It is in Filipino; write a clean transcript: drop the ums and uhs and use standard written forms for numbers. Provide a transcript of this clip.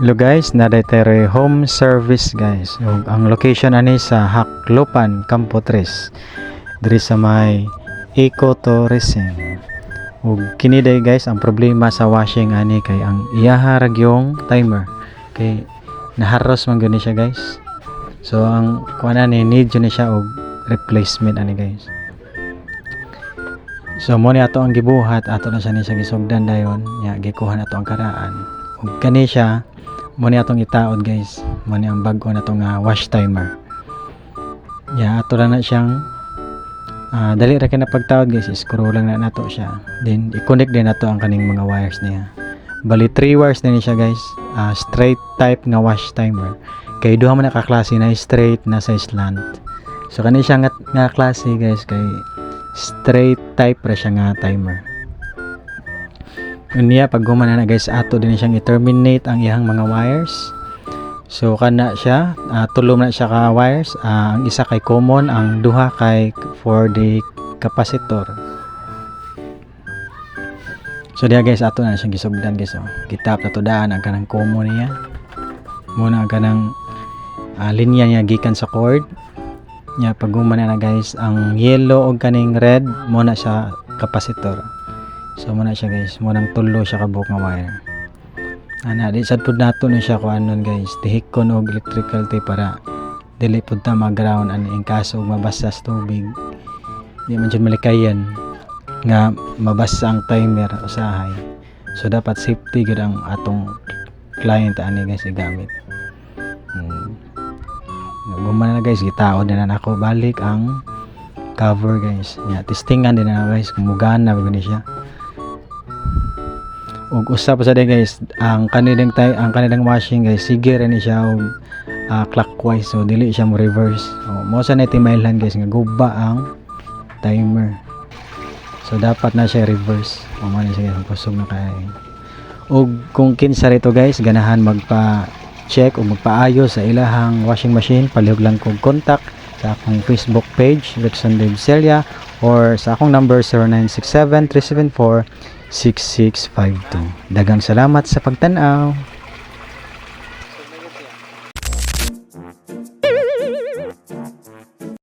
Hello guys, naday home service guys. Ug ang location ani sa Haklopan, Campo 3. Diri sa may ecotourism. Ug kini day guys, ang problema sa washing ani kay ang iyaha ragyong timer kay naharos man gyud ni siya guys. So ang kuan ani need jud ni siya og replacement ani guys. So mo ni ato ang gibuhat, ato na siya ni siya gisugdan dayon, nya gikuha na ato ang karaan. Ug kani siya mo ni atong itaod guys, mo ni ang bago na itong wash timer. Ato na siyang dali ra na pagtaod guys, screw lang na nato siya, then i-connect din nato ang kaning mga wires niya. Bali 3 wires na ni siya guys, straight type nga wash timer, kay duha man na kaklase na straight na sa slant. So kani siya nga klase guys kay straight type ra siya nga timer. Unya pag gumana na guys, ato din siyang i-terminate ang iyang mga wires. So kana siya, tulo na siya ka wires, ang isa kay common, ang duha kay for the capacitor. So diya guys, ato na siyang gisugdan guys, kitap na to daan ang kanang common niya. Muna ang kanang linya niya gikan sa cord. Nya pag gumana na guys, ang yellow og kaning red mo na siya capacitor. So muna siya guys, munang tulo siya kabuk nga wire. Di sad pud nato na siya kuanon guys, tihikon og electrical tape para dili pud ta mag-ground ani in kaso mabasa sa tubig. Di man jud malikayan nga mabasa ang timer usahay. So dapat safety gud ang atong client ani guys igamit. Gumana na guys, gitaod na nako balik ang cover guys. Testingan din na guys kung mugana ba siya. Ug usap sa din guys, ang kanilang washing guys, sige ra ni siya og clockwise, so dili siya mo reverse. Mo sa netimailhan guys nga guba ang timer. So dapat na siya reverse. Mo man siya kusog na kay. Ug kung kinsa rito guys, ganahan magpa-check o magpaayos sa ilahang washing machine, palihog lang kog contact sa akong Facebook page, Rickson Celia, or sa akong number 0967-374-6652. Daghang salamat sa pagtanaw.